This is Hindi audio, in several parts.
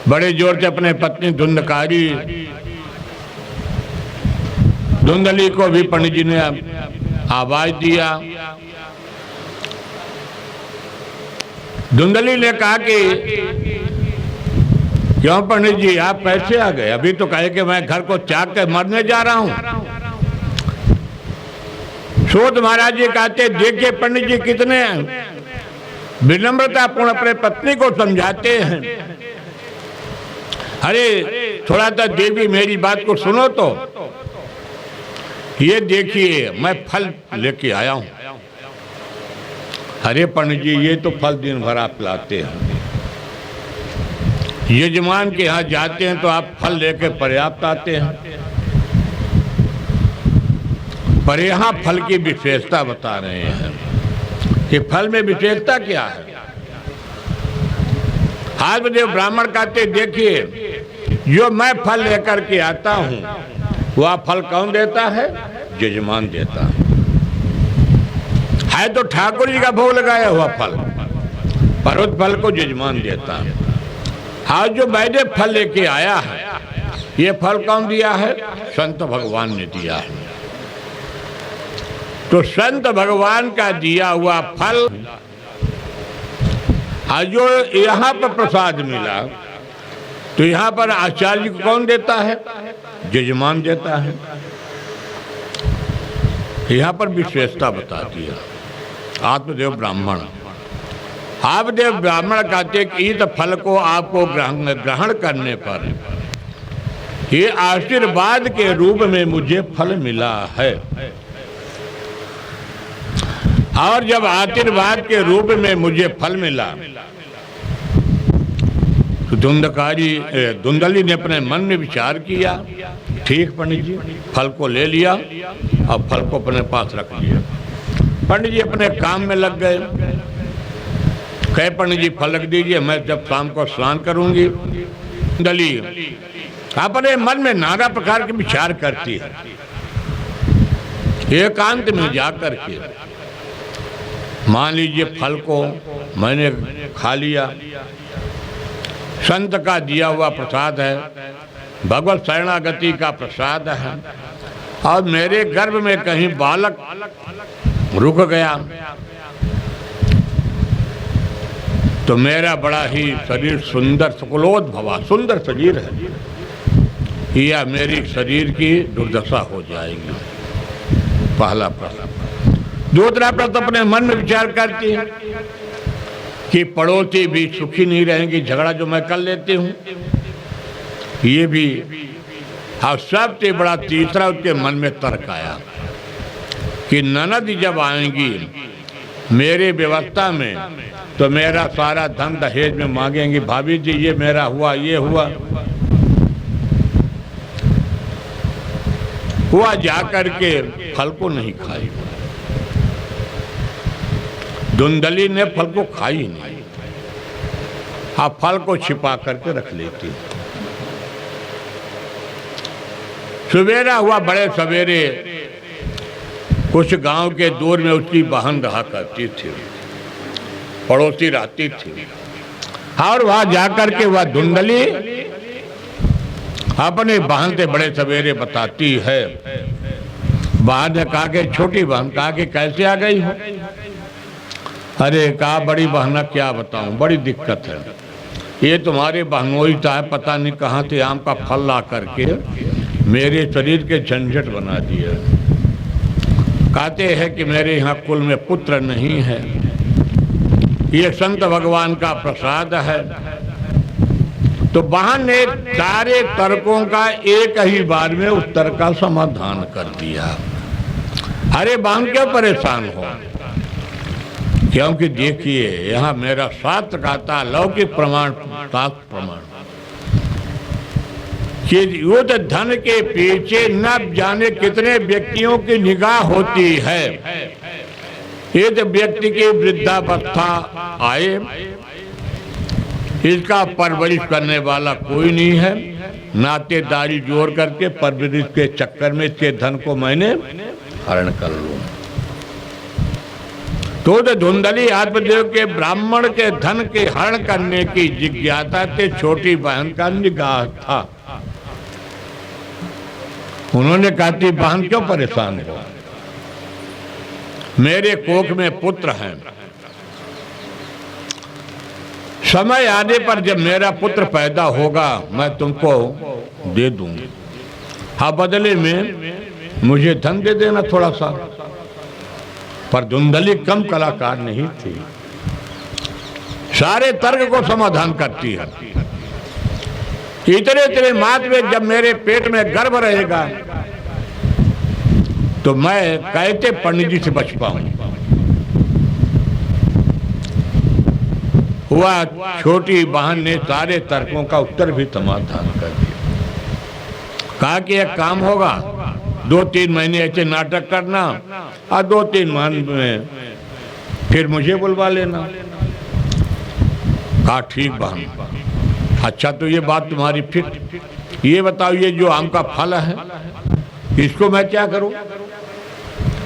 बड़े जोर से अपने पत्नी धुंधकारी धुंधली को भी पंडित जी ने आवाज दिया। धुंधली ने कहा कि क्यों पंडित जी आप कैसे आ गए? अभी तो कहे कि मैं घर को त्याग कर मरने जा रहा हूं। सूत महाराज जी कहते देखिए पंडित जी कितने विनम्रतापूर्ण अपने पत्नी को समझाते हैं। अरे थोड़ा सा देवी मेरी बात को सुनो तो। ये देखिए मैं फल लेके आया हूं। अरे पंडित जी ये तो फल दिन भर आप लाते हैं, यजमान के यहाँ जाते हैं तो आप फल लेके पर्याप्त आते हैं, पर यहाँ फल की विशेषता बता रहे हैं कि फल में विशेषता क्या है। आत्मदेव ब्राह्मण कहते देखिए जो मैं फल लेकर के आता हूँ वह फल कौन देता है? यजमान देता है तो ठाकुर जी का भोग लगाया हुआ फल, पर उस फल को यजमान देता है। आज जो मैंने फल लेके आया है ये फल कौन दिया है? संत भगवान ने दिया है। तो संत भगवान का दिया हुआ फल आज जो यहाँ पर प्रसाद मिला तो यहाँ पर आचार्य को कौन देता है? यजमान देता है। यहाँ पर विशेषता बताती है आत्मदेव ब्राह्मण। आत्मदेव ब्राह्मण कहते कि इस फल को आपको ग्रहण करने पर ये आशीर्वाद के रूप में मुझे फल मिला है, और जब आशीर्वाद के रूप में मुझे फल मिला तो धुंधली ने अपने मन में विचार किया, ठीक पंडित जी फल को ले लिया और फल को अपने पास रख लिया। पंडित जी अपने काम में लग गए। कहे पंडित जी फल रख दीजिए, मैं जब शाम को स्नान करूंगी। धुंधली अपने मन में नाना प्रकार के विचार करती है। एकांत में जाकर के मान लीजिए फल को मैंने खा लिया, संत का दिया हुआ प्रसाद है, भगवत शरणागति का प्रसाद है, और मेरे गर्भ में कहीं बालक रुक गया तो मेरा बड़ा ही शरीर सुंदर सुकुलोद्भवा सुंदर शरीर है, या मेरी शरीर की दुर्दशा हो जाएगी। पहला प्रश्न। दूसरा प्रश्न अपने मन में विचार करती है कि पड़ोसी भी सुखी नहीं रहेंगे, झगड़ा जो मैं कर लेती हूँ ये भी। और सबसे बड़ा तीसरा उसके मन में तर्क आया कि ननद जब आएंगी मेरे व्यवस्था में तो मेरा सारा धन दहेज में मांगेंगी, भाभी जी ये मेरा हुआ ये हुआ। हुआ जाकर के फल को नहीं खाई। धुंधली ने फल को खाई नहीं, आप फल को छिपा करके रख लेती। सवेरा हुआ, बड़े सवेरे कुछ गांव के दूर में उसकी बहन रहा करती थी, पड़ोसी रहती थी, और वहां जाकर के वह धुंधली अपने बहन से बड़े सवेरे बताती है। बहन ने कहा कि छोटी बहन कहा कि कैसे आ गई हो? अरे कहा बड़ी बहना क्या बताऊं, बड़ी दिक्कत है। ये तुम्हारे बहनोई था, पता नहीं कहाँ से आम का फल ला करके मेरे शरीर के झंझट बना दिया। कहते हैं कि मेरे यहाँ कुल में पुत्र नहीं है, ये संत भगवान का प्रसाद है। तो बहन ने सारे तर्कों का एक ही बार में उस तर्क का समाधान कर दिया। अरे बहन क्यों परेशान हो, क्योंकि देखिए यहाँ मेरा शास्त्र कहता लौकिक प्रमाण शास्त्र प्रमाण कि युद्ध धन के पीछे न जाने कितने व्यक्तियों की निगाह होती है। यदि व्यक्ति की वृद्धावस्था आए इसका परवरिश करने वाला कोई नहीं है, नातेदारी जोड़ करके परवरिश के चक्कर में इसके धन को मैंने हरण कर लूं। तो धुंधली आत्मदेव के ब्राह्मण के धन के हरण करने की जिज्ञासा से छोटी बहन का निगाह था। उन्होंने कहा कि बहन क्यों परेशान हो, मेरे कोख में पुत्र हैं, समय आने पर जब मेरा पुत्र पैदा होगा मैं तुमको दे दूंगी, हाँ बदले में मुझे धन दे देना थोड़ा सा। पर धुंधली कम कलाकार नहीं थी, सारे तर्क को समाधान करती है। इतने इतने मात में जब मेरे पेट में गर्भ रहेगा तो मैं कैसे पंडित जी से बच पाऊं। हुआ छोटी बहन ने सारे तर्कों का उत्तर भी समाधान कर दिया। कहा कि एक काम होगा, 2-3 महीने ऐसे नाटक करना और 2-3 महीने में फिर मुझे बुलवा लेना। कहा ठीक बहन, अच्छा तो ये बात तुम्हारी फिट। ये बताओ ये जो आम का फल है इसको मैं क्या करूं।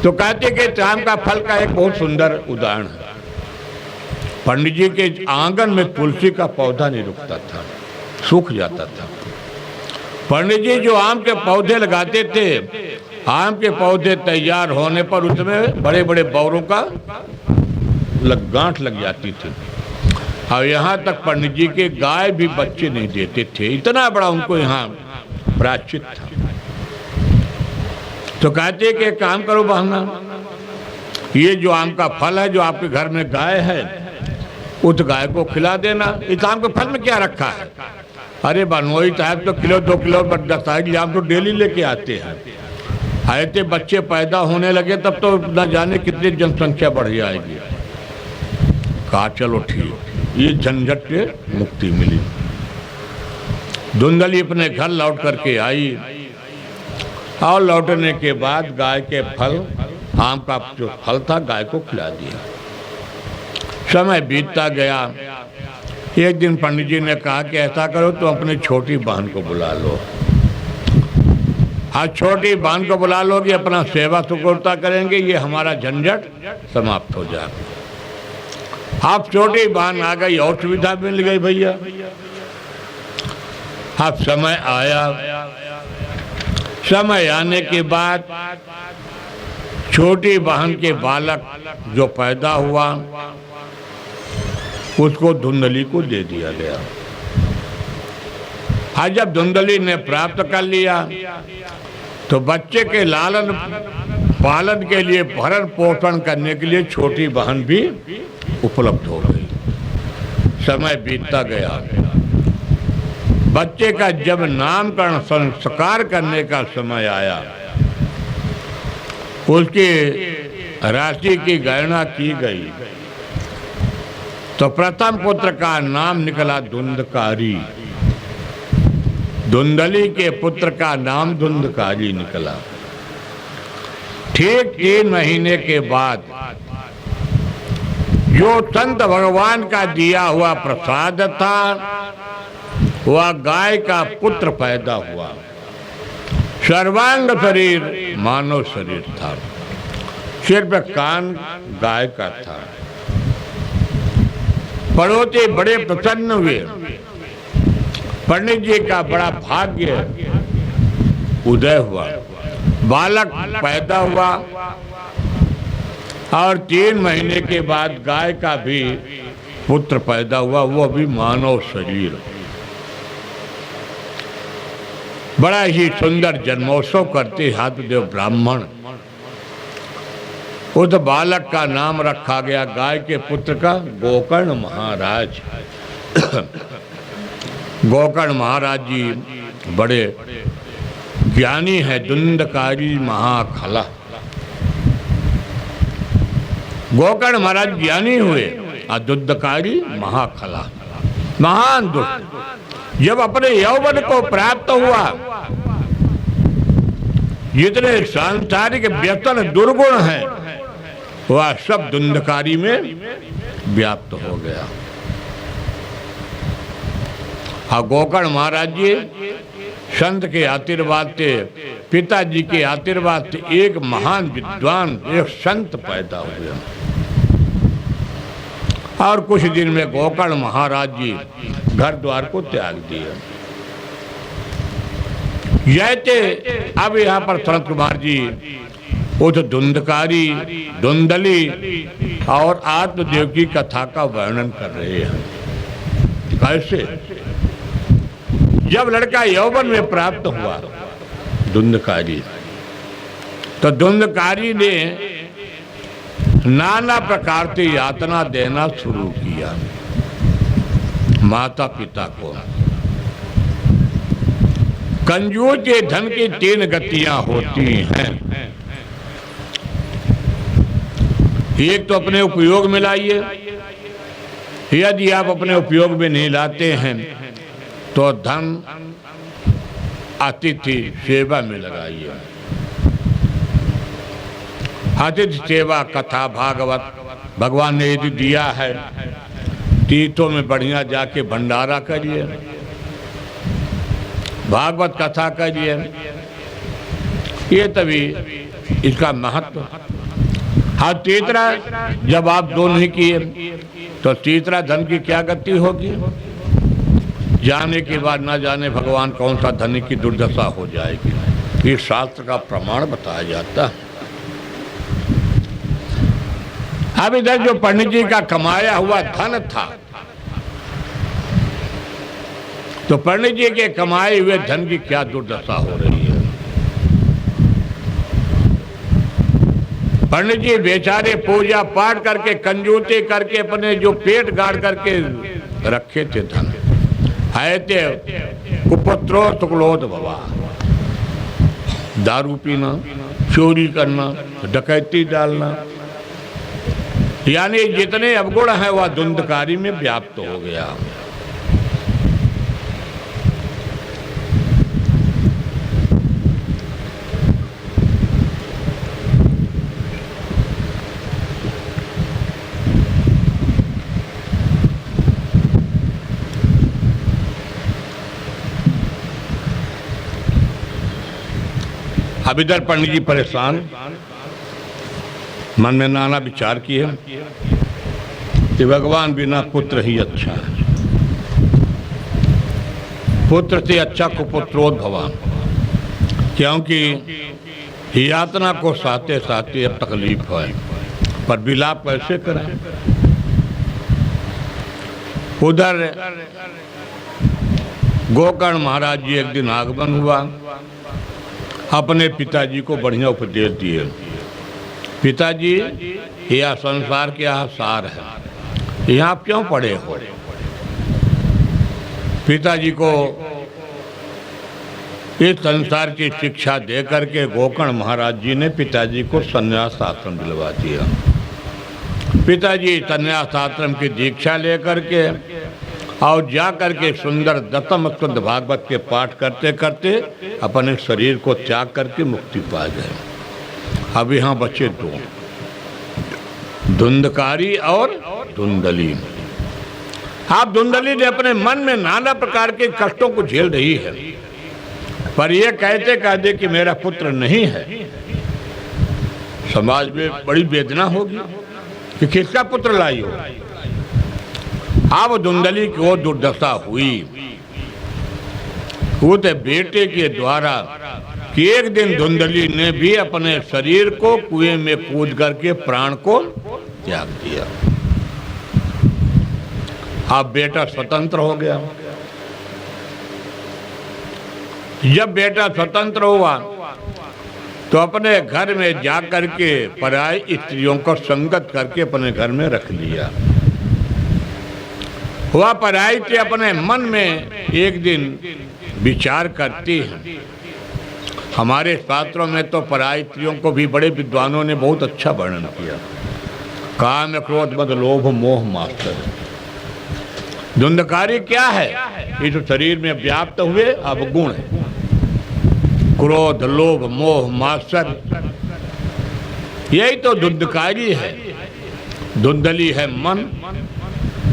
तो कहते कि आम का फल का एक बहुत सुंदर उदाहरण है। पंडित जी के आंगन में तुलसी का पौधा नहीं रुकता था, सूख जाता था। पंडित जी जो आम के पौधे लगाते थे, आम के पौधे तैयार होने पर उसमें बड़े बड़े बौरों का गांठ लग जाती थी और यहाँ तक पंडित जी के गाय भी बच्चे नहीं देते थे, इतना बड़ा उनको यहाँ प्रायश्चित था। तो कहते कि एक काम करो बहना, ये जो आम का फल है जो आपके घर में गाय है उस गाय को खिला देना। इस आम के फल में क्या रखा है। अरे बनोई साहब तो किलो 2 किलो दस्तावेज आम तो डेली लेके आते हैं, ऐसे बच्चे पैदा होने लगे तब तो न जाने कितनी जनसंख्या बढ़ जाएगी। कहा चलो ठीक, ये झंझट से मुक्ति मिली। धुंधली अपने घर लौट करके आई और लौटने के बाद गाय के फल, आम का जो फल था गाय को खिला दिया। समय बीतता गया। एक दिन पंडित जी ने कहा कि ऐसा करो तो अपनी छोटी बहन को बुला लो। आज छोटी बहन को बुला लोगे, अपना सेवा सुकूरता करेंगे, ये हमारा झंझट समाप्त हो जाएगा। आप छोटी बहन आ गई और सुविधा मिल गई भैया। अब समय आया, समय आने के बाद छोटी बहन के बालक जो पैदा हुआ उसको धुंधली को दे दिया गया। आज जब धुंधली ने प्राप्त कर लिया तो बच्चे के लालन पालन के लिए, भरण पोषण करने के लिए छोटी बहन भी उपलब्ध हो गई। समय बीतता गया। बच्चे का जब नामकरण संस्कार करने का समय आया, उसकी राशि की गणना की गई तो प्रथम पुत्र का नाम निकला धुंधकारी। धुंधली के पुत्र का नाम धुंधकारी निकला। ठीक 3 महीने के बाद जो संत भगवान का दिया हुआ प्रसाद था वह गाय का पुत्र पैदा हुआ। सर्वांग शरीर मानव शरीर था, सिर्फ कान गाय का था। पड़ोसी बड़े प्रसन्न हुए। पंडित जी का बड़ा भाग्य उदय हुआ, बालक पैदा हुआ और 3 महीने के बाद गाय का भी पुत्र पैदा हुआ, वो भी मानव शरीर। बड़ा ही सुंदर जन्मोत्सव करते आत्मदेव ब्राह्मण। उस बालक का नाम रखा गया गाय के पुत्र का गोकर्ण महाराज। गोकर्ण महाराज जी बड़े ज्ञानी है, धुंधकारी महाखला। गोकर्ण महाराज ज्ञानी हुए और धुंधकारी महाखला, महान दुष्ट। जब अपने यौवन को प्राप्त हुआ, जितने सांसारिक व्यसन दुर्गुण हैं वह सब धुंधकारी में व्याप्त हो गया। हाँ, गोकर्ण महाराज जी संत के आशीर्वाद से, पिताजी के आशीर्वाद से एक महान विद्वान, एक संत पैदा हुए। और कुछ दिन में गोकर्ण महाराज जी घर द्वार को त्याग दिया। जैसे अब यहाँ पर संत कुमार जी उस धुंधकारी, धुंधली और आत्मदेव की कथा का वर्णन कर रहे हैं। कैसे? जब लड़का यौवन में प्राप्त हुआ धुंधकारी, तो धुंधकारी ने नाना प्रकार से यातना देना शुरू किया माता पिता को। कंजूस के धन की 3 गतियां होती हैं। एक तो अपने उपयोग में लाइए, यदि आप अपने उपयोग में नहीं लाते हैं तो धन अतिथि सेवा में लगाइए। अतिथि सेवा, कथा, भागवत, भगवान ने यदि दिया है, तीर्थों में बढ़िया जाके भंडारा करिए, भागवत कथा करिए, ये तभी इसका महत्व। हाँ, तीसरा, जब आप दो नहीं किए तो तीसरा धन की क्या गति होगी? जाने के बाद ना जाने भगवान कौन सा धन की दुर्दशा हो जाएगी। ये शास्त्र का प्रमाण बताया जाता है। अब इधर जो पंडित जी का कमाया हुआ धन था, तो पंडित जी के कमाए हुए धन की क्या दुर्दशा हो रही है। पंडित जी बेचारे पूजा पाठ करके, कंजूसी करके, अपने जो पेट गाड़ करके रखे थे धन, है थे कुपुत्रो सुक्लोद भवा। दारू पीना, चोरी करना, डकैती डालना, यानी जितने अवगुण है वह धुंधकारी में व्याप्त हो गया। अब इधर पंडित जी परेशान, मन में नाना विचार किए कि भगवान बिना पुत्र ही अच्छा है, पुत्र से अच्छा कुपुत्रोद्भवा, क्योंकि यातना को साथे साथे अब तकलीफ है, पर विलाप कैसे करें। उधर गोकर्ण महाराज जी एक दिन आगमन हुआ, अपने पिताजी को बढ़िया उपदेश दिए। पिताजी, यह संसार क्या सार है, यहाँ आप क्यों पड़े हो। पिताजी को इस संसार की शिक्षा दे करके गोकर्ण महाराज जी ने पिताजी को संन्यास आश्रम दिलवा दिया। पिताजी संन्यास आश्रम की दीक्षा लेकर के और जा करके सुंदर दशम स्कंद भागवत के पाठ करते करते अपने शरीर को त्याग करके मुक्ति पा गए। अब यहाँ बचे 2, धुंधकारी और धुंधली। आप धुंधली ने अपने मन में नाना प्रकार के कष्टों को झेल रही है, पर यह कहते कहते कि मेरा पुत्र नहीं है, समाज में बड़ी वेदना होगी कि किसका पुत्र लाई हो। अब धुंधली की वो दुर्दशा हुई उस बेटे के द्वारा कि एक दिन धुंधली ने भी अपने शरीर को कुएं में कूद करके प्राण को त्याग दिया। अब बेटा स्वतंत्र हो गया। जब बेटा स्वतंत्र हुआ तो अपने घर में जाकर के पराई स्त्रियों को संगत करके अपने घर में रख लिया। वह पराई से अपने मन में एक दिन विचार करती है। हमारे शास्त्रों में तो पराई स्त्रियों को भी बड़े विद्वानों ने बहुत अच्छा वर्णन किया। काम, क्रोध, मद, लोभ, मोह, मात्सर्य। धुंधकारी क्या है? इस शरीर में व्याप्त हुए अवगुण, क्रोध, लोभ, मोह, मात्सर्य, यही तो धुंधकारी है। धुंधली है मन।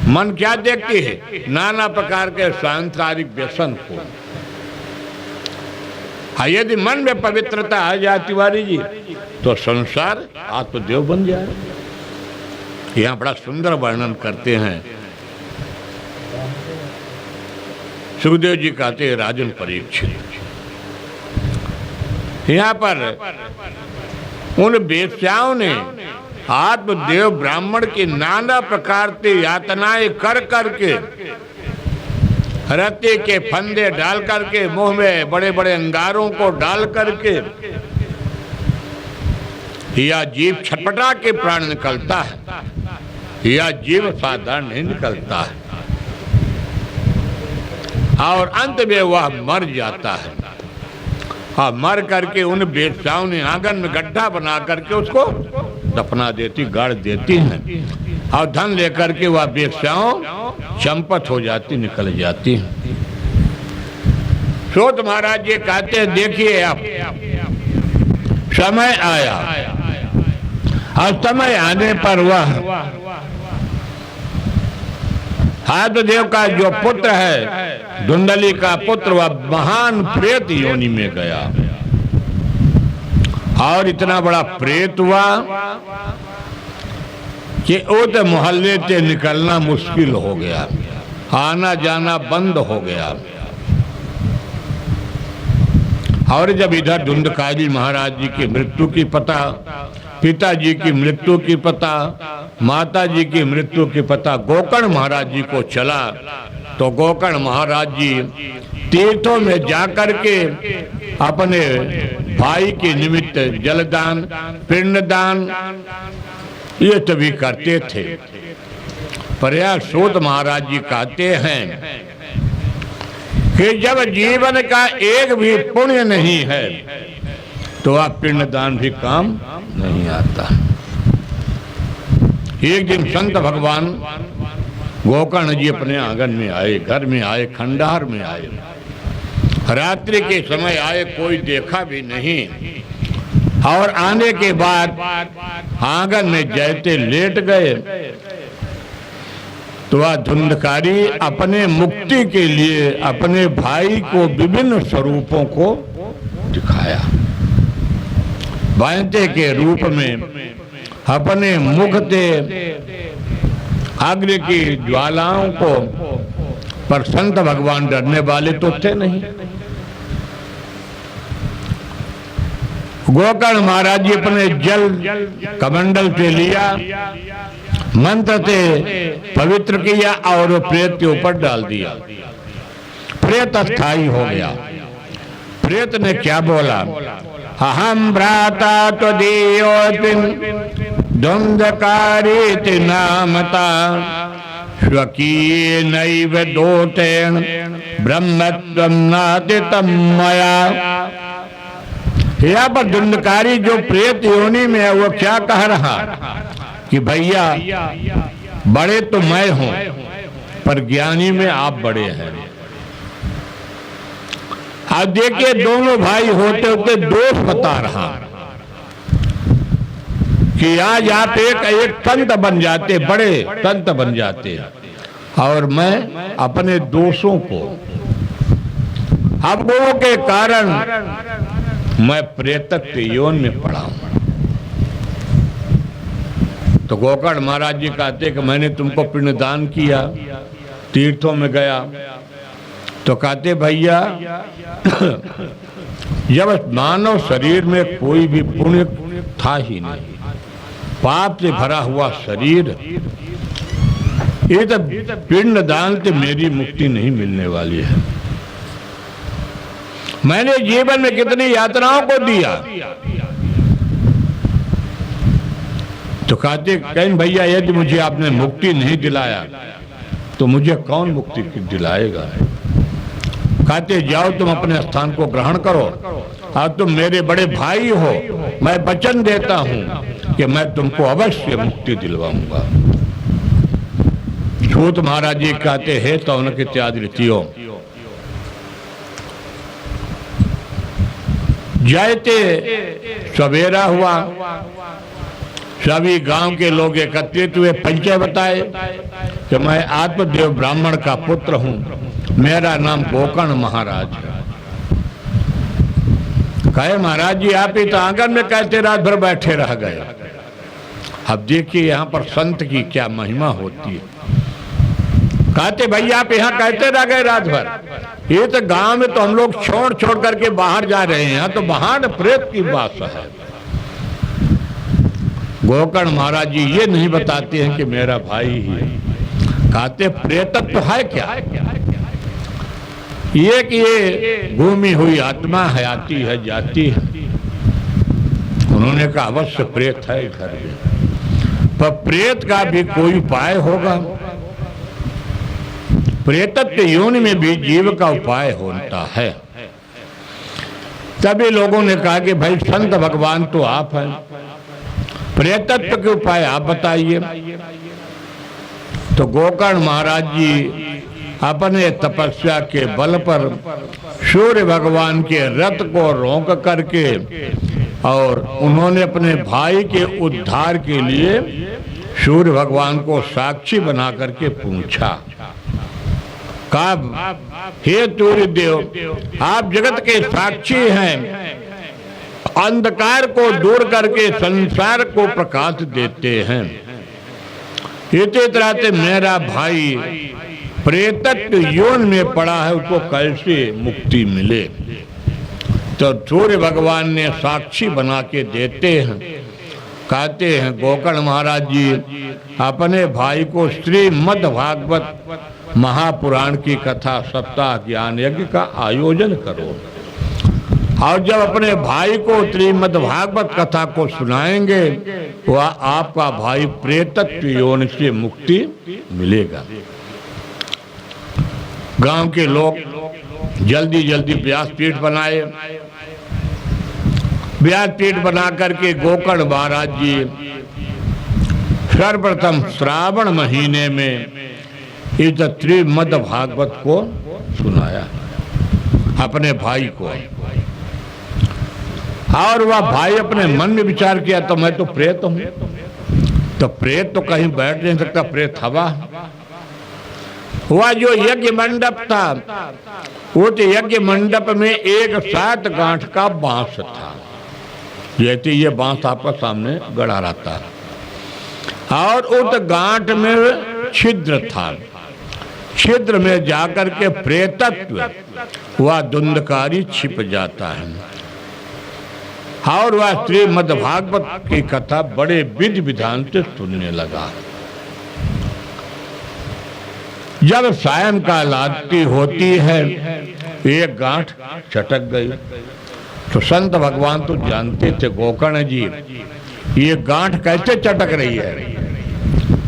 मन क्या देखती है? नाना प्रकार के सांसारिक व्यसन को। यदि मन में पवित्रता आ जाए तिवारी जी, तो संसार आत्मदेव बन जाए। यहाँ बड़ा सुंदर वर्णन करते हैं। सुखदेव जी कहते हैं, राजन परीक्षित, यहाँ पर उन वेश्याओं ने आत्मदेव ब्राह्मण की नाना प्रकार की यातनाएं कर करके, रत्ती के फंदे डाल करके, मुंह में बड़े बड़े अंगारों को डाल करके, या जीव छटपटा के प्राण निकलता है, या जीव साधारण नहीं निकलता है, और अंत में वह मर जाता है। और मर करके उन वेश्याओं ने आंगन में गड्ढा बना करके उसको दफना देती, गाड़ देती हैं, और धन लेकर के वह वेश्याओं चंपत हो जाती, निकल जाती हैं। सूत महाराज जी कहते हैं, देखिए अब समय आया, और समय आने पर वह आत्मदेव का जो पुत्र है, धुंधली का पुत्र, वह महान प्रेत योनि में गया, और इतना बड़ा प्रेत हुआ कि उस मोहल्ले से निकलना मुश्किल हो गया, आना जाना बंद हो गया। और जब इधर धुंधकारी महाराज जी की मृत्यु की पता, पिताजी की मृत्यु की पता, माताजी की मृत्यु की पता गोकर्ण महाराज जी को चला, तो गोकर्ण महाराज जी तीर्थों में जाकर के अपने भाई के निमित्त जलदान, पिंडदान ये सभी करते थे। पर यह सूत महाराज जी कहते हैं कि जब जीवन का एक भी पुण्य नहीं है तो आप पिंडदान भी काम नहीं आता। एक दिन संत भगवान गोकर्ण जी अपने आंगन में आए, घर में आए, खंडहर में आए, रात्रि के समय आए, कोई देखा भी नहीं, और आने के बाद आंगन में जैसे लेट गए तो वह धुंधकारी अपने मुक्ति के लिए अपने भाई को विभिन्न स्वरूपों को दिखाया। वायंते के रूप में अपने मुख से अग्नि की ज्वालाओं को, पर संत भगवान डरने वाले तो थे नहीं। गोकर्ण महाराज जी अपने जल कमंडल से लिया, मंत्र से पवित्र किया और प्रेत के ऊपर डाल दिया। प्रेत अस्थायी हो गया। प्रेत ने क्या बोला? अहम भ्राता त्वदीयोऽस्मि धुंधकारीति नामता स्वकीयेनैव दोषेण ब्रह्मत्वं नातितं मया। यहाँ पर धुंधकारी जो प्रेत योनि में है वो क्या कह रहा कि भैया बड़े तो मैं हूं पर ज्ञानी में आप बड़े हैं। अब देखिए दोनों भाई होते होते दोष बता रहा कि आज आप एक संत बन जाते, बड़े संत बन जाते, और मैं अपने दोषों को, अवगुणों के कारण मैं प्रेतक के योन में पड़ा हूं। तो गोकर्ण महाराज जी कहते कि मैंने तुमको पिंडदान किया, तीर्थों में गया, तो कहते भैया जब मानव शरीर में कोई भी पुण्य था ही नहीं, पाप से भरा हुआ शरीर, ये तो पिंडदान से मेरी मुक्ति नहीं मिलने वाली है। मैंने जीवन में कितनी यातनाओं को दिया। तो कहते कहीं भैया यदि मुझे आपने मुक्ति नहीं दिलाया तो मुझे कौन मुक्ति दिलाएगा? कहते जाओ तुम अपने स्थान को ग्रहण करो, और तुम मेरे बड़े भाई हो, मैं वचन देता हूं कि मैं तुमको अवश्य मुक्ति दिलवाऊंगा। सूत महाराज जी कहते हैं तो उनके इत्यादि रीतियों जैसे सवेरा हुआ, सभी गांव के लोग एकत्रित हुए, परिचय बताए कि मैं आत्मदेव ब्राह्मण का पुत्र हूं, मेरा नाम गोकर्ण महाराज है। कहे महाराज जी आप ही तो आंगन में कैसे रात भर बैठे रह गए? अब देखिए यहाँ पर संत की क्या महिमा होती है। कहते भैया आप यहाँ कहते रह गए रात भर, ये तो गांव में तो हम लोग छोड़ छोड़ करके बाहर जा रहे हैं, तो बाहर प्रेत की बात है। गोकर्ण महाराज जी ये नहीं बताते हैं कि मेरा भाई ही है। कहते प्रेतत्व है क्या, ये कि ये घूमी हुई आत्मा है, आती है जाती है। उन्होंने कहा अवश्य प्रेत है घर में, पर प्रेत का भी कोई उपाय होगा। प्रेतत्व योनि में भी जीव का उपाय होता है। तभी लोगों ने कहा कि भाई संत भगवान तो आप हैं, प्रेतत्व के उपाय आप बताइए। तो गोकर्ण महाराज जी अपने तपस्या के बल पर सूर्य भगवान के रथ को रोक करके और उन्होंने अपने भाई के उद्धार के लिए सूर्य भगवान को साक्षी बना करके पूछा, कहा हे सूर्य देव आप जगत के साक्षी हैं, अंधकार को दूर करके संसार को प्रकाश देते हैं। इसी तरह से मेरा भाई प्रेतत्व योनि में पड़ा है, उसको कैसे मुक्ति मिले। तो सूर्य भगवान ने साक्षी बना के देते हैं। कहते हैं गोकर्ण महाराज जी अपने भाई को श्रीमद् भागवत महापुराण की कथा सप्ताह ज्ञान यज्ञ का आयोजन करो, और जब अपने भाई को श्रीमद् भागवत कथा को सुनाएंगे वह आपका भाई प्रेतत्व योनि से मुक्ति मिलेगा। गांव के लोग जल्दी जल्दी व्यासपीठ बनाए। व्यासपीठ बना करके गोकर्ण महाराज जी सर्वप्रथम श्रावण महीने में इस श्रीमद् भागवत को सुनाया अपने भाई को, और वह भाई अपने मन में विचार किया तो मैं तो प्रेत हूं, तो प्रेत तो कहीं बैठ नहीं सकता, प्रेत हवा। वह जो यज्ञ मंडप था उस यज्ञ मंडप में एक 7 गांठ का बांस था, जैसे ये बांस आपका सामने गड़ा रहता है, और उस गांठ में छिद्र था। छिद्र में जाकर के प्रेतत्व वह धुंधकारी छिप जाता है, और वह श्रीमद् भागवत की कथा बड़े विधि विधान से सुनने लगा। जब सायंकाल आरती होती है एक गांठ चटक गई, तो संत भगवान तो जानते थे गोकर्ण जी ये गांठ कैसे चटक रही है,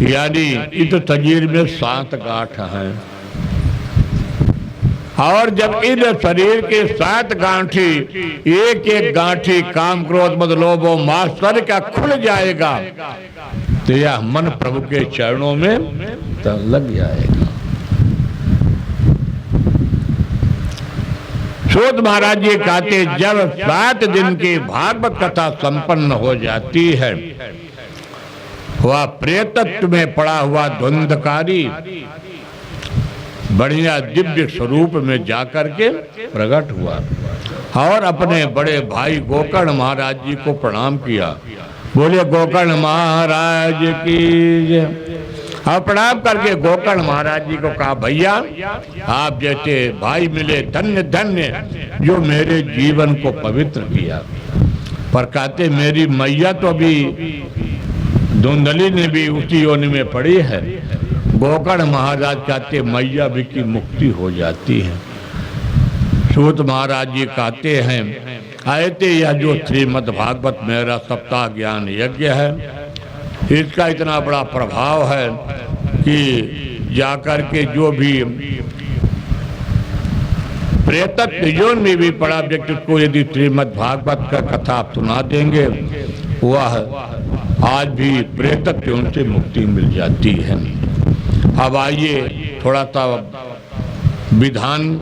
यानी इस शरीर में 7 गांठ हैं, और जब इन शरीर के 7 गांठी एक एक गांठी काम क्रोध मद लोभ और मात्सर्य का खुल जाएगा तो यह मन प्रभु के चरणों में लग जाएगा। सूत महाराज जी कहते जब 7 दिन की भागवत कथा संपन्न हो जाती है वह प्रेतत्व में पड़ा हुआ धुंधकारी बढ़िया दिव्य स्वरूप में जाकर के प्रकट हुआ, और अपने बड़े भाई गोकर्ण महाराज जी को प्रणाम किया। बोले गोकर्ण महाराज की जय। और प्रणाम करके गोकर्ण महाराज जी को कहा भैया आप जैसे भाई मिले धन्य धन्य जो मेरे जीवन को पवित्र किया। पर कहते मेरी मैया तो अभी धुंधली ने भी उसी योनि में पड़ी है। गोकर्ण महाराज कहते मैया भी की मुक्ति हो जाती है। सूत महाराज जी कहते हैं आयते यह जो श्रीमद् भागवत मेरा सप्ताह ज्ञान यज्ञ है इसका इतना बड़ा प्रभाव है कि जाकर के जो भी प्रेतत्व योनि में भी पड़ा व्यक्ति को यदि श्रीमद् भागवत का कथा आप सुना देंगे वह आज भी प्रेतत्व योनि से मुक्ति मिल जाती है। अब आइए थोड़ा सा विधान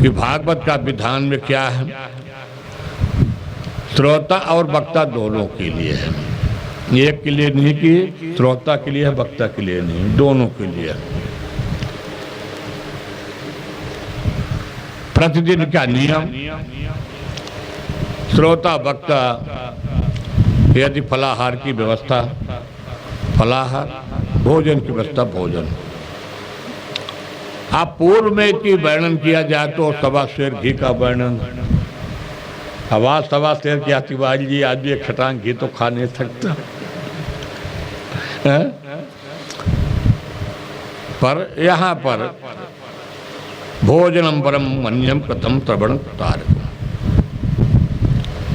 कि भागवत का विधान में क्या है। श्रोता और वक्ता दोनों के लिए है, एक के लिए नहीं कि श्रोता के लिए है वक्ता के लिए नहीं, दोनों के लिए। प्रतिदिन का नियम श्रोता वक्ता यदि फलाहार की व्यवस्था, फलाहार भोजन की व्यवस्था, भोजन। आप पूर्व में इसकी वर्णन किया जाए तो सवा शेर घी का वर्णन। आवाज सवा शेर की आती, बाजी जी आज भी एक छटांग घी तो खा नहीं सकता है? पर यहाँ पर भोजनम परम मन्यम कथम श्रवण तारक।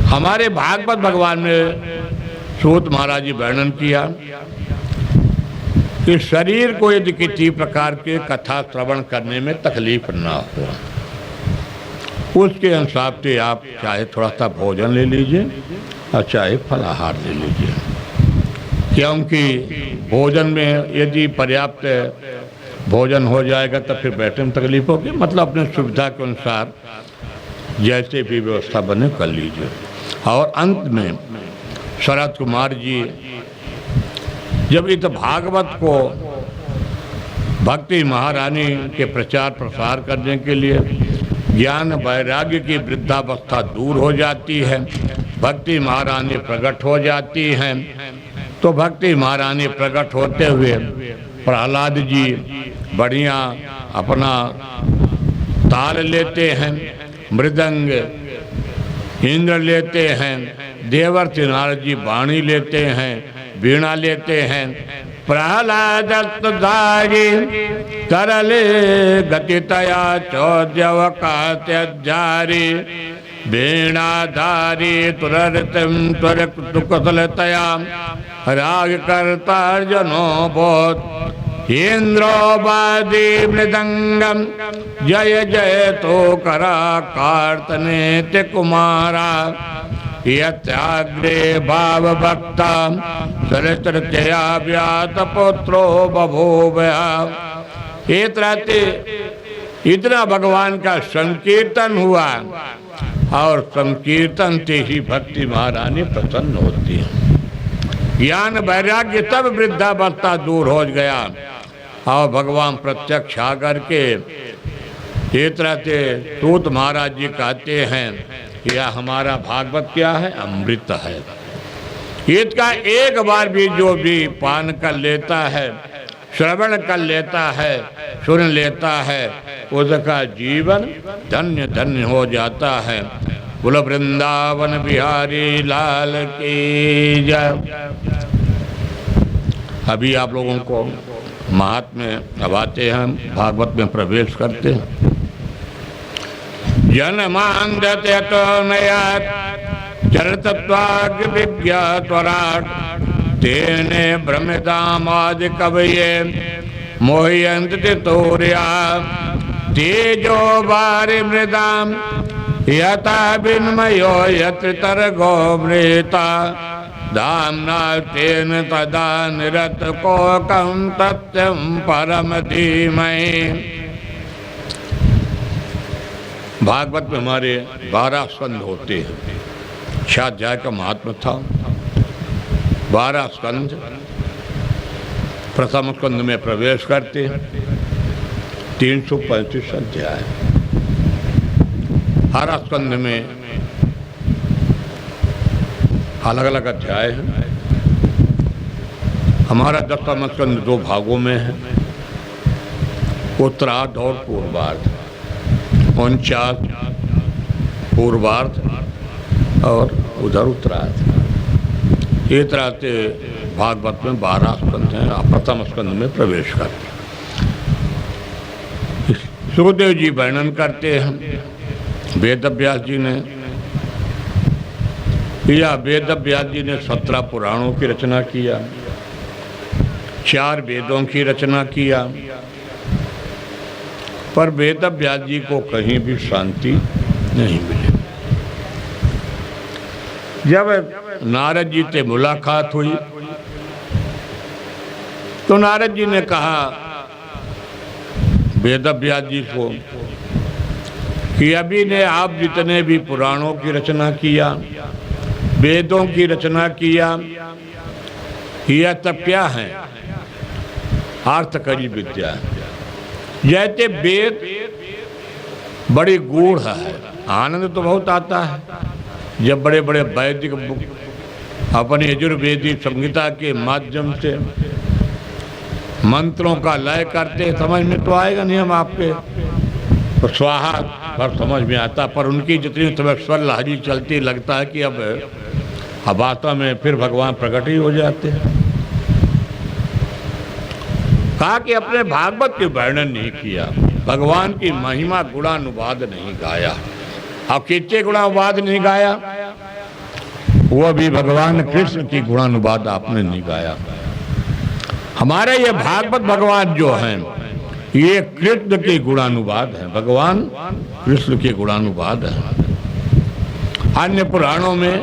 हमारे भागवत भगवान ने सूत महाराज जी वर्णन किया कि शरीर को यदि किसी प्रकार के कथा श्रवण करने में तकलीफ ना हो, उसके अनुसार से आप चाहे थोड़ा सा भोजन ले लीजिए और चाहे फलाहार ले लीजिए, क्योंकि भोजन में यदि पर्याप्त भोजन हो जाएगा तो फिर बैठने में तकलीफ होगी। मतलब अपने सुविधा के अनुसार जैसे भी व्यवस्था बने कर लीजिए। और अंत में शरद कुमार जी जब इस भागवत को भक्ति महारानी के प्रचार प्रसार करने के लिए ज्ञान वैराग्य की वृद्धावस्था दूर हो जाती है, भक्ति महारानी प्रकट हो जाती हैं, तो भक्ति महारानी प्रकट होते हुए प्रहलाद जी बढ़िया अपना ताल लेते हैं, मृदंग इंद्र लेते हैं, देवर्षि नारद जी वाणी लेते हैं, वीणा लेते हैं। प्रहलाद धारी करले गतितया चौद्यवकात्यारी वीणाधारी तुरतिम तुरकुशलतया राग करता जनो बोध इंद्रोबादी मृदंगम जय जय तो करा कार्तने कुमारा यत्याग्रे भाव भक्ता सरस्वत्या व्यात पुत्रो बभूवया। इतना भगवान का संकीर्तन हुआ और संकीर्तन से ही भक्ति महारानी प्रसन्न होती है। ज्ञान वैराग्य सब वृद्धावस्था दूर हो गया और भगवान प्रत्यक्ष आकर के इस तरह से सूत महाराज जी कहते हैं यह हमारा भागवत क्या है, अमृत है। इसका एक बार भी जो भी पान कर लेता है, श्रवण कर लेता है, सुन लेता है, उसका जीवन धन्य धन्य हो जाता है। बोलो वृंदावन बिहारी लाल की जय। अभी आप लोगों को महात्म्य अब आते हैं, भागवत में प्रवेश करते हैं। जनमांधते तो नयात चरतत्वाग्र विज्ञात्वराट तेने भ्रमितामादि कवये मोहयन्त तोर्या तेजो वारि मृदाम यथा विन्मयो यत्र तरगो मृता धाम्ना तेन तदा निरत कोकं तथ्यं परम धीमहि। भागवत में हमारे 12 स्कंद होते हैं। 6 अध्याय का महात्मा था। 12 स्कंद प्रथम स्कंद में प्रवेश करते हैं। 335 अध्याय। हर स्कंद में अलग अलग अध्याय हैं। हमारा 10वां स्कंद 2 भागों में है, उत्तरार्ध और पूर्वार्ध। 49 पूर्वार्ध और उधर उत्तरार्ध। ये तरह से भागवत में 12 स्कंद हैं। प्रथम स्कंद में प्रवेश करते हैं। सुखदेव जी वर्णन करते हैं वेद व्यास जी ने, या वेद व्यास जी ने 17 पुराणों की रचना किया, 4 वेदों की रचना किया, पर वेद व्यास जी को कहीं भी शांति नहीं मिली। जब नारद जी से मुलाकात हुई तो नारद जी ने कहा वेद व्यास जी को कि अभी ने आप जितने भी पुराणों की रचना किया, वेदों की रचना किया, यह तब क्या है, अर्थकरी विद्या है। जैसे वेद बड़ी गूढ़ है, आनंद तो बहुत आता है जब बड़े बड़े वैदिक अपनी यजुर्वेदी संहिता के माध्यम से मंत्रों का लय करते, समझ में तो आएगा नहीं हम आपके, तो स्वाहा पर समझ में आता, पर उनकी जितनी समय स्वर लहरी चलती लगता है कि अब वास्तव में फिर भगवान प्रकट ही हो जाते हैं। कहा कि अपने भागवत के वर्णन नहीं किया, भगवान की महिमा गुणानुवाद नहीं गाया। अब किसके गुणानुवाद नहीं गाया? वो भी भगवान कृष्ण की गुणानुवाद आपने नहीं गाया। हमारे ये भागवत भगवान जो हैं ये कृष्ण के गुणानुवाद हैं, भगवान कृष्ण के गुणानुवाद हैं। अन्य पुराणों में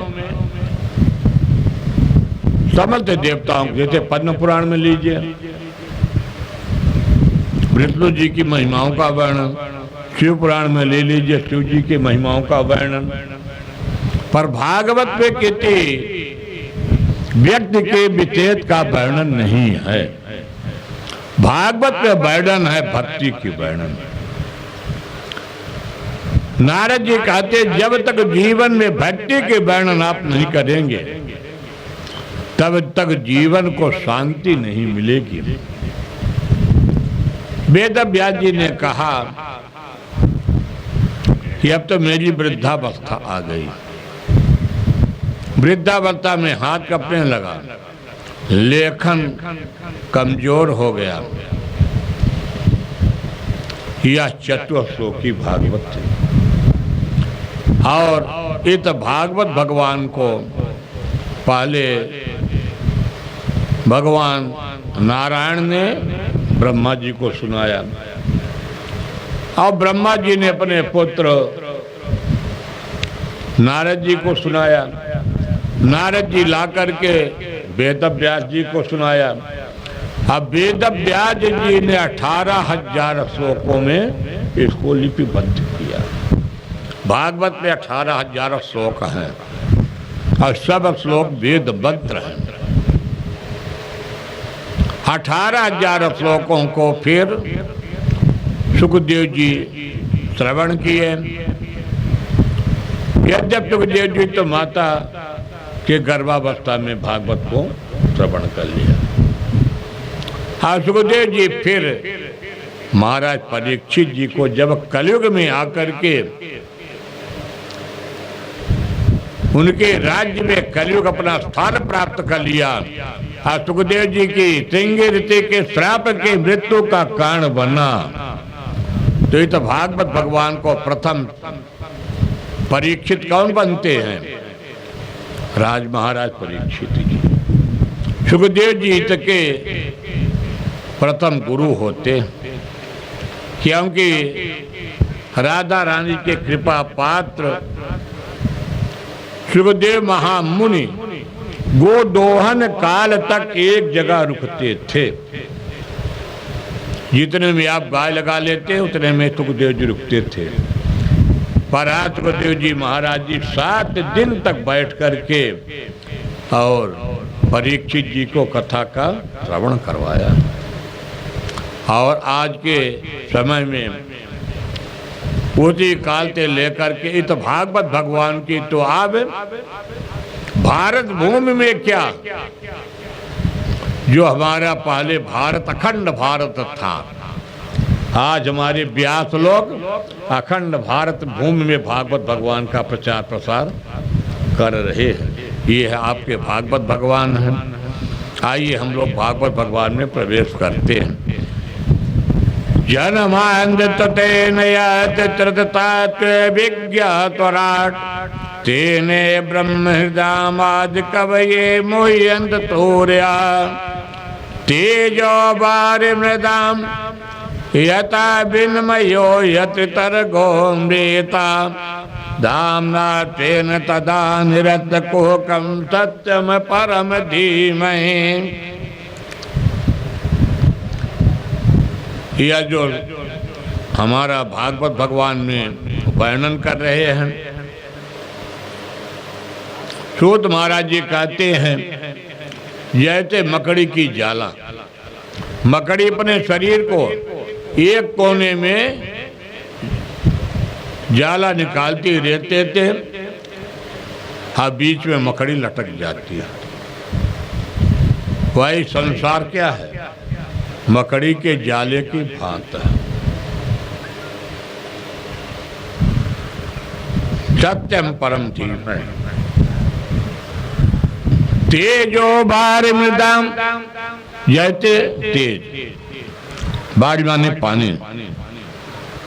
समस्त देवताओं, जैसे पद्म पुराण में लीजिए विष्णु जी की महिमाओं का वर्णन, शिव पुराण में ले लीजिए शिव जी की महिमाओं का वर्णन, पर भागवत में किसी व्यक्ति के विशेष का वर्णन नहीं है। भागवत में वर्णन है भक्ति की वर्णन। नारद जी कहते जब तक जीवन में भक्ति के वर्णन आप नहीं करेंगे तब तक जीवन को शांति नहीं मिलेगी। वेद व्यास जी ने कहा कि अब तो मेरी वृद्धावस्था आ गई, वृद्धावस्था में हाथ कपने लगा, लेखन कमजोर हो गया। यह चतुर्श्लोकी भागवत थी और इस भागवत भगवान को पहले भगवान नारायण ने ब्रह्मा जी को सुनाया और ब्रह्मा जी ने अपने पुत्र नारद जी को सुनाया। नारद जी ला करके वेद व्यास जी को सुनाया। अब वेद व्यास जी ने 18,000 श्लोकों में इसको लिपिबद्ध किया। भागवत में 18,000 श्लोक हैं और सब श्लोक वेदबद्ध हैं। 18,000 श्लोकों को फिर सुखदेव जी श्रवण किए। यद्यप सुखदेव जी तो माता के गर्भावस्था में भागवत को श्रवण कर लिया। हाँ, सुखदेव जी फिर महाराज परीक्षित जी को जब कलयुग में आकर के उनके राज्य में कलयुग अपना स्थान प्राप्त कर लिया, सुखदेव जी की श्रृंगी ऋषि के श्राप के मृत्यु का कारण बना, तो ये तो भागवत भगवान को प्रथम परीक्षित कौन बनते हैं? राज महाराज परीक्षित जी। सुखदेव जी के प्रथम गुरु होते, क्योंकि राधा रानी के कृपा पात्र सुखदेव महामुनि गोदोहन काल तक एक जगह रुकते थे। जितने में आप गाय लगा लेते उतने में सुखदेव जी रुकते थे। पर आज सुखदेव जी महाराज जी 7 दिन तक बैठ करके और परीक्षित जी को कथा का श्रवण करवाया। और आज के समय में उसी काल से लेकर के इस भागवत भगवान की तो अब भारत भूमि में क्या, जो हमारा पहले भारत अखंड भारत था, आज हमारे व्यास लोग अखंड भारत भूमि में भागवत भगवान का प्रचार प्रसार कर रहे हैं। ये है आपके भागवत भगवान हैं। आइए हम लोग भागवत भगवान में प्रवेश करते हैं। जन्मांधतेन विज्ञातराट तेने ब्रह्म हृदयामाद कवये मुह्यन्त तोर्या तेजो वारि मृदाम यथा विन्मयो यत्र तरगो मृता दाम्ना तेन तदा निरतकोकं सत्यम परम धीमहि। यह जो हमारा भागवत भगवान में वर्णन कर रहे हैं, सूत महाराज जी कहते हैं जैसे मकड़ी की जाला, मकड़ी अपने शरीर को एक कोने में जाला निकालती रहते थे, हाँ बीच में मकड़ी लटक जाती है। वही संसार क्या है? मकड़ी के जाले की भांत है। सत्यम परम धीमहि तेजो भार मृदाम, जैसे तेज, बाढ़ माने पानी।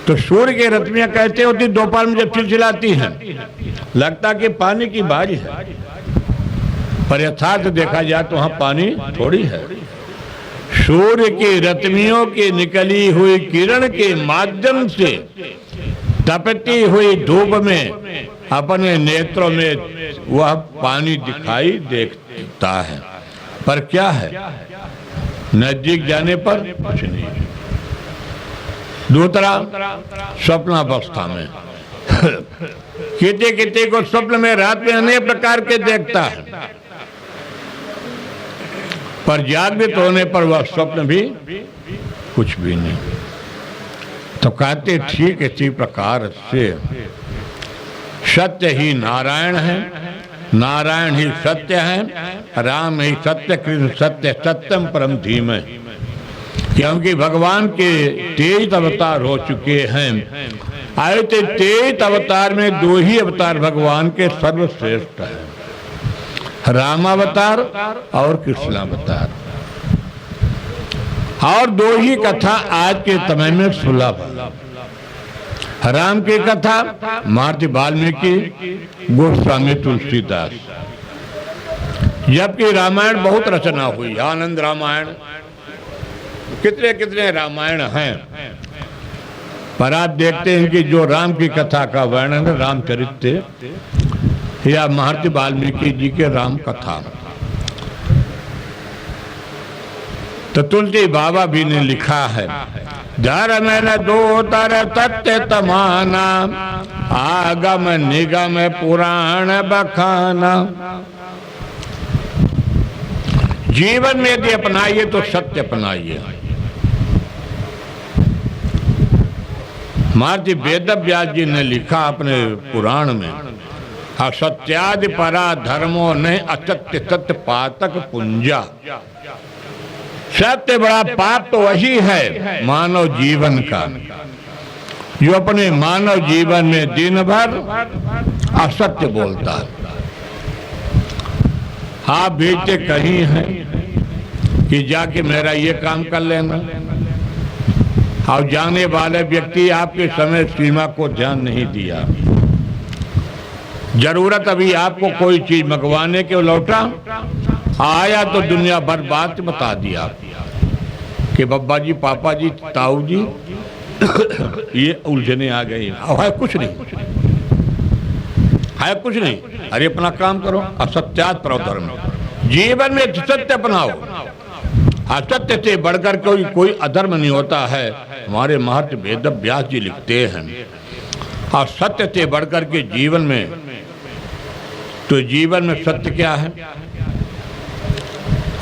तो सूर्य की रश्मियां कैसे होती? दोपहर में जब चिलचिलाती हैं, लगता कि पानी की बारिश है, पर यथार्थ देखा जाए तो वहां पानी थोड़ी है। सूर्य की रश्मियों की निकली हुई किरण के माध्यम से तपती हुई धूप में अपने नेत्रों में वह पानी दिखाई देता है, पर क्या है? नजदीक जाने पर कुछ नहीं। दूसरा, स्वप्नावस्था में किसी को स्वप्न में रात में अनेक प्रकार के देखता है, पर जागृत होने पर वह स्वप्न भी कुछ भी नहीं। तो कहते ठीक इसी प्रकार से सत्य ही नारायण है, नारायण ही सत्य है, राम ही सत्य, कृष्ण सत्य, सत्यम परम धीमहि। क्योंकि भगवान के 23 अवतार हो चुके हैं। आए थे 23 अवतार में 2 ही अवतार भगवान के सर्वश्रेष्ठ हैं, रामावतार और कृष्णावतार। और 2 ही कथा आज के समय में सुलभ है। राम की कथा महर्षि वाल्मीकि, गोस्वामी तुलसीदास, जबकि रामायण बहुत रचना हुई, आनंद रामायण, कितने कितने रामायण हैं। पर आप देखते हैं कि जो राम की कथा का वर्णन है, रामचरित्र या महर्षि वाल्मीकि जी के राम कथा, तो तुलसी बाबा भी ने लिखा है, धर्म न दो तर सत्य तमाना, आगम निगम पुराण बखाना। जीवन में यदि अपनाइए तो सत्य अपनाइए। महर्षि वेदव्यास जी ने लिखा अपने पुराण में, असत्यादि परा धर्मो नहीं असत्य सत्य पातक पुंजा। सत्य बड़ा पाप तो वही है मानव जीवन का, जो अपने मानव जीवन में दिन भर असत्य बोलता है। आप भेजते कहीं हैं कि जाके मेरा ये काम कर लेना, और जाने वाले व्यक्ति आपके समय सीमा को ध्यान नहीं दिया। जरूरत अभी आपको कोई चीज मंगवाने के लौटा, आया तो दुनिया भर बात बता दिया कि बब्बा जी, पापा जी, ताऊ जी ये उलझने आ गई, है कुछ नहीं, है कुछ नहीं। अरे अपना काम करो, असत्यात करो धर्म। जीवन में सत्य अपनाओ, असत्य से बढ़कर कोई अधर्म नहीं होता है। हमारे महर्षि वेदव्यास जी लिखते हैं, और सत्य से बढ़कर के जीवन में, तो जीवन में सत्य क्या है?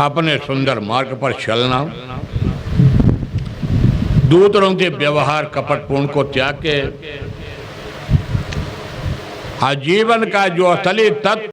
अपने सुंदर मार्ग पर चलना, दूसरों के व्यवहार कपटपूर्ण को त्याग के, जीवन का जो असली तत्व